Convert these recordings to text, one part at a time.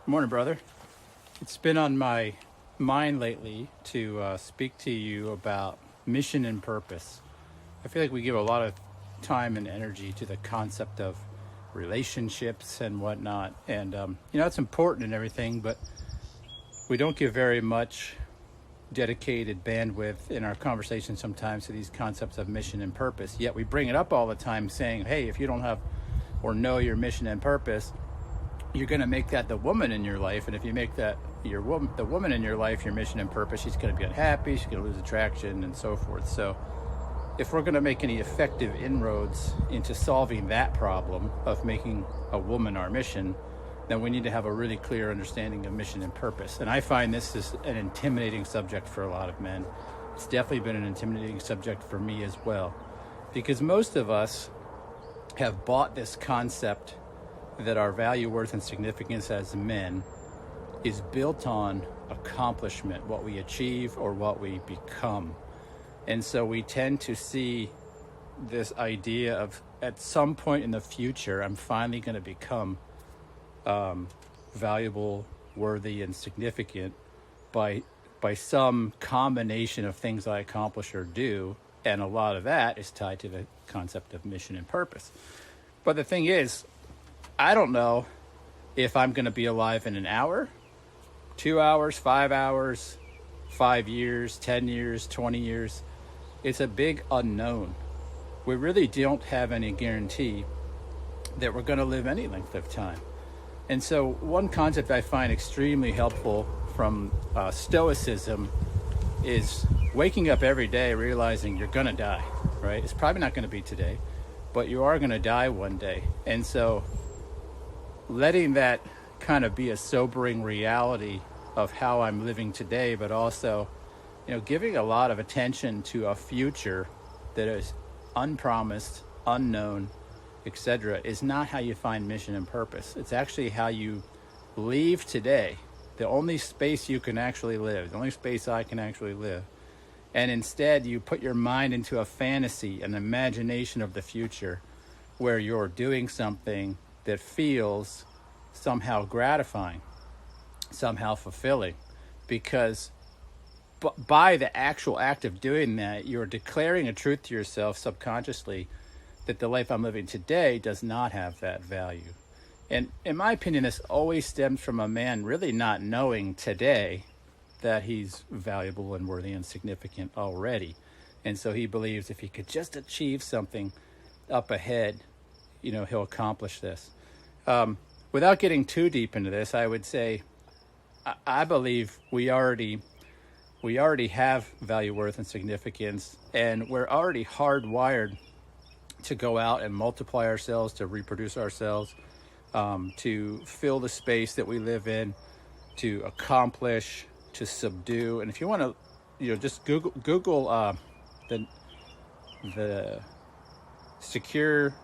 Morning, brother. It's been on my mind lately to speak to you about mission and purpose. I feel like we give a lot of time and energy to the concept of relationships and whatnot. And, it's important and everything, but we don't give very much dedicated bandwidth in our conversation sometimes to these concepts of mission and purpose. Yet we bring it up all the time saying, hey, if you don't have or know your mission and purpose, you're going to make that the woman in your life. And if you make that the woman in your life your mission and purpose, she's going to be unhappy, she's going to lose attraction and so forth. So if we're going to make any effective inroads into solving that problem of making a woman our mission, then we need to have a really clear understanding of mission and purpose. And I find this is an intimidating subject for a lot of men. It's definitely been an intimidating subject for me as well, because most of us have bought this concept that our value, worth, and significance as men is built on accomplishment, what we achieve or what we become. And so we tend to see this idea of at some point in the future, I'm finally going to become valuable, worthy, and significant by some combination of things I accomplish or do. And a lot of that is tied to the concept of mission and purpose. But the thing is, I don't know if I'm going to be alive in an hour, 2 hours, 5 hours, 5 years, 10 years, 20 years. It's a big unknown. We really don't have any guarantee that we're going to live any length of time. And so one concept I find extremely helpful from Stoicism is waking up every day realizing you're going to die, right? It's probably not going to be today, but you are going to die one day. And so letting that kind of be a sobering reality of how I'm living today, but also, giving a lot of attention to a future that is unpromised, unknown, etc., is not how you find mission and purpose. It's actually how you leave today, the only space you can actually live, the only space I can actually live. And instead, you put your mind into a fantasy, an imagination of the future, where you're doing something that feels somehow gratifying, somehow fulfilling, because by the actual act of doing that, you're declaring a truth to yourself subconsciously that the life I'm living today does not have that value. And in my opinion, this always stems from a man really not knowing today that he's valuable and worthy and significant already. And so he believes if he could just achieve something up ahead, he'll accomplish this. Without getting too deep into this, I would say I believe we already have value, worth, and significance, and we're already hardwired to go out and multiply ourselves, to reproduce ourselves, to fill the space that we live in, to accomplish, to subdue. And if you want to, just Google the secure.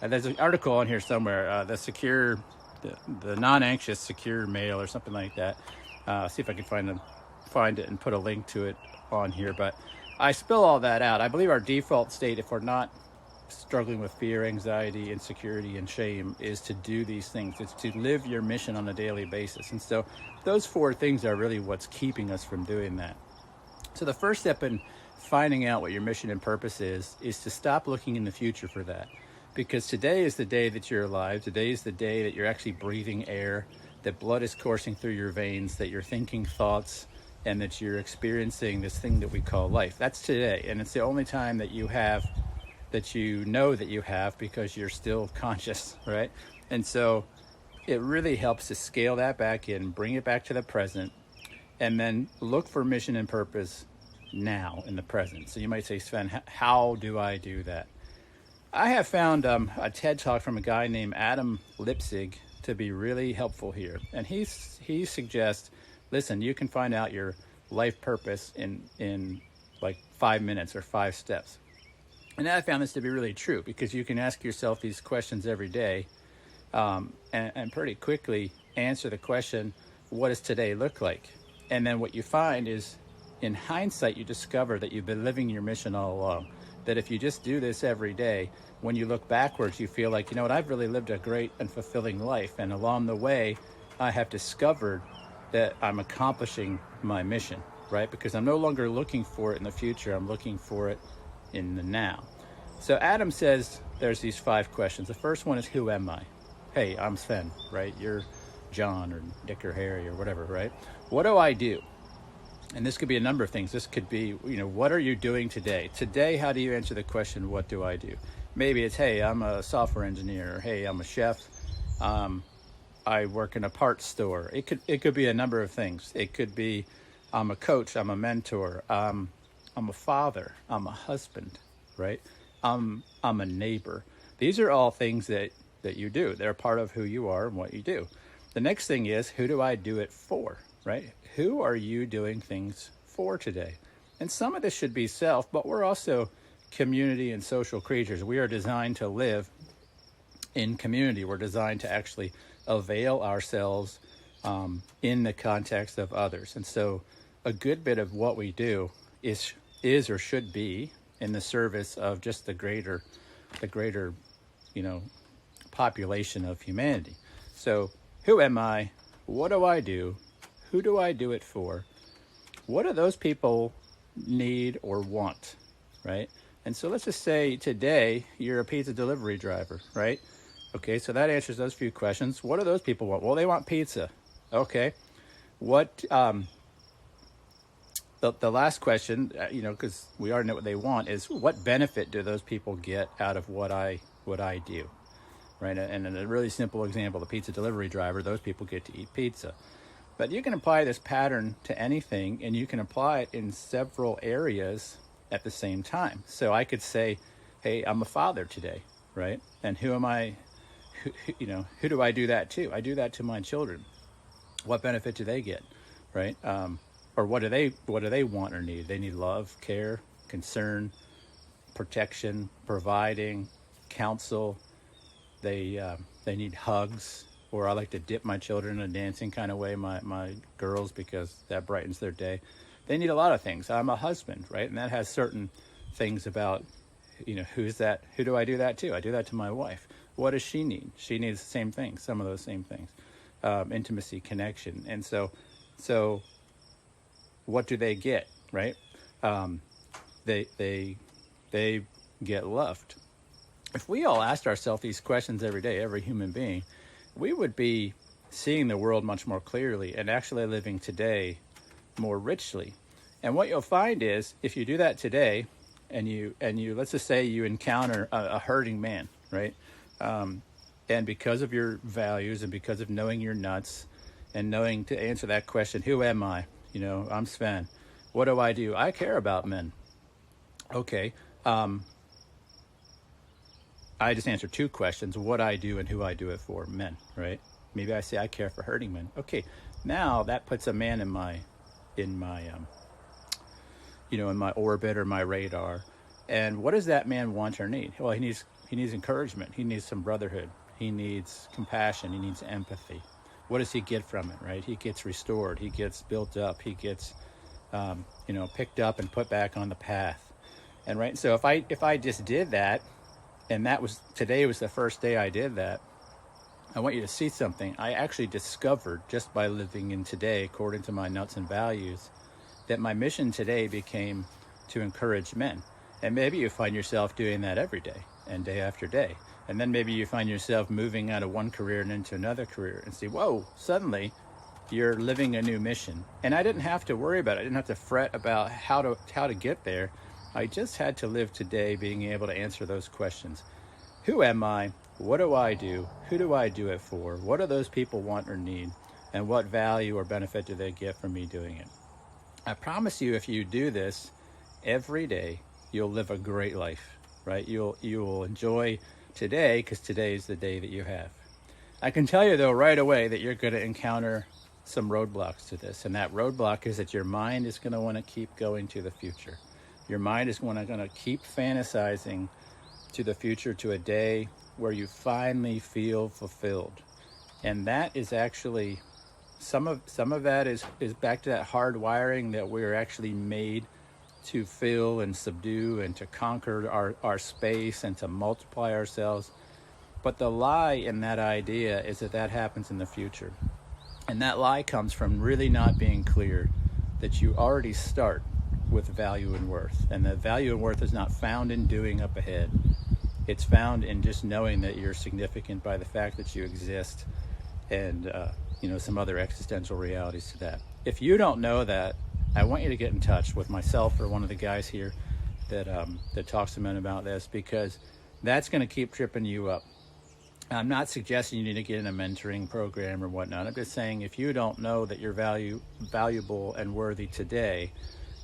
There's an article on here somewhere. The non-anxious secure male or something like that. See if I can find it and put a link to it on here. But I spill all that out. I believe our default state, if we're not struggling with fear, anxiety, insecurity, and shame, is to do these things. It's to live your mission on a daily basis. And so those four things are really what's keeping us from doing that. So the first step in finding out what your mission and purpose is to stop looking in the future for that. Because today is the day that you're alive. Today is the day that you're actually breathing air, that blood is coursing through your veins, that you're thinking thoughts, and that you're experiencing this thing that we call life. That's today. And it's the only time that you have, that you know that you have, because you're still conscious, right? And so it really helps to scale that back in, bring it back to the present, and then look for mission and purpose now in the present. So you might say, Sven, how do I do that? I have found a TED Talk from a guy named Adam Lipsig to be really helpful here. And he suggests, listen, you can find out your life purpose in like 5 minutes or 5 steps. And I found this to be really true, because you can ask yourself these questions every day and pretty quickly answer the question, what does today look like? And then what you find is, in hindsight, you discover that you've been living your mission all along. That if you just do this every day, when you look backwards, you feel like, I've really lived a great and fulfilling life. And along the way, I have discovered that I'm accomplishing my mission, right? Because I'm no longer looking for it in the future, I'm looking for it in the now. So Adam says there's these 5 questions. The first one is, who am I? Hey, I'm Sven, right? You're John or Dick or Harry or whatever, right? What do I do? And this could be a number of things. This could be, what are you doing today? Today, how do you answer the question, what do I do? Maybe it's, hey, I'm a software engineer. Or, hey, I'm a chef. I work in a parts store. It could be a number of things. It could be, I'm a coach. I'm a mentor. I'm a father. I'm a husband, right? I'm a neighbor. These are all things that you do. They're part of who you are and what you do. The next thing is, who do I do it for, right? Who are you doing things for today? And some of this should be self, but we're also community and social creatures. We are designed to live in community. We're designed to actually avail ourselves in the context of others. And so a good bit of what we do is or should be in the service of just the greater, population of humanity. So who am I? What do I do? Who do I do it for? What do those people need or want, right? And so let's just say today you're a pizza delivery driver, right? Okay, so that answers those few questions. What do those people want? Well, they want pizza. Okay. What, the last question, because we already know what they want, is what benefit do those people get out of what I do, right? And in a really simple example, the pizza delivery driver, those people get to eat pizza. But you can apply this pattern to anything, and you can apply it in several areas at the same time. So I could say, hey, I'm a father today, right? And who am I? Who do I do that to? I do that to my children. What benefit do they get, right? Or what do they want or need? They need love, care, concern, protection, providing, counsel. They need hugs. Or I like to dip my children in a dancing kind of way, my girls, because that brightens their day. They need a lot of things. I'm a husband, right? And that has certain things about, who's that? Who do I do that to? I do that to my wife. What does she need? She needs the same things, some of those same things. Intimacy, connection. And so what do they get, right? They get loved. If we all asked ourselves these questions every day, every human being, we would be seeing the world much more clearly and actually living today more richly. And what you'll find is, if you do that today, and you let's just say you encounter a hurting man, right? And because of your values and because of knowing your nuts and knowing to answer that question, who am I? I'm Sven. What do? I care about men. Okay. I just answered 2 questions: what I do and who I do it for. Men, right? Maybe I say I care for hurting men. Okay, now that puts a man in my in my orbit or my radar. And what does that man want or need? Well, he needs encouragement. He needs some brotherhood. He needs compassion. He needs empathy. What does he get from it? Right? He gets restored. He gets built up. He gets picked up and put back on the path. And right. So if I just did that. And today was the first day I did that. I want you to see something. I actually discovered, just by living in today, according to my nuts and values, that my mission today became to encourage men. And maybe you find yourself doing that every day and day after day. And then maybe you find yourself moving out of one career and into another career and see, whoa, suddenly you're living a new mission. And I didn't have to worry about it. I didn't have to fret about how to get there. I just had to live today being able to answer those questions. Who am I? What do I do? Who do I do it for? What do those people want or need? And what value or benefit do they get from me doing it? I promise you, if you do this every day, you'll live a great life, right? You will enjoy today, because today is the day that you have. I can tell you, though, right away that you're going to encounter some roadblocks to this. And that roadblock is that your mind is going to want to keep going to the future. Your mind is going to keep fantasizing to the future, to a day where you finally feel fulfilled. And that is actually, some of that is back to that hard wiring that we're actually made to fill and subdue and to conquer our space and to multiply ourselves. But the lie in that idea is that happens in the future. And that lie comes from really not being clear that you already start with value and worth. And the value and worth is not found in doing up ahead. It's found in just knowing that you're significant by the fact that you exist, and some other existential realities to that. If you don't know that, I want you to get in touch with myself or one of the guys here that talks to men about this, because that's going to keep tripping you up. I'm not suggesting you need to get in a mentoring program or whatnot. I'm just saying, if you don't know that you're valuable and worthy today,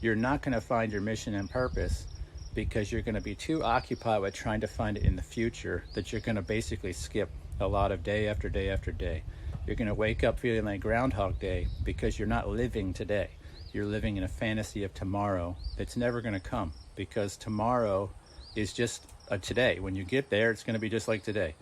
you're not going to find your mission and purpose, because you're going to be too occupied with trying to find it in the future that you're going to basically skip a lot of day after day after day. You're going to wake up feeling like Groundhog Day because you're not living today. You're living in a fantasy of tomorrow that's never going to come, because tomorrow is just a today. When you get there, it's going to be just like today,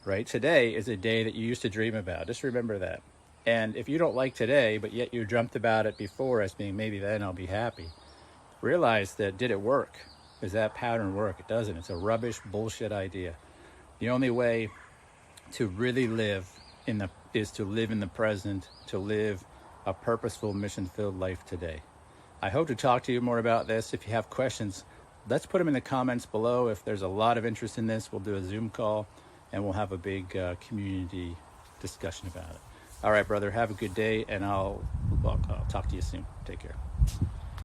right? Today is a day that you used to dream about. Just remember that. And if you don't like today, but yet you dreamt about it before as being, maybe then I'll be happy, realize that, did it work? Does that pattern work? It doesn't. It's a rubbish, bullshit idea. The only way to really live is to live in the present, to live a purposeful, mission-filled life today. I hope to talk to you more about this. If you have questions, let's put them in the comments below. If there's a lot of interest in this, we'll do a Zoom call and we'll have a big community discussion about it. All right, brother, have a good day, and I'll talk to you soon. Take care.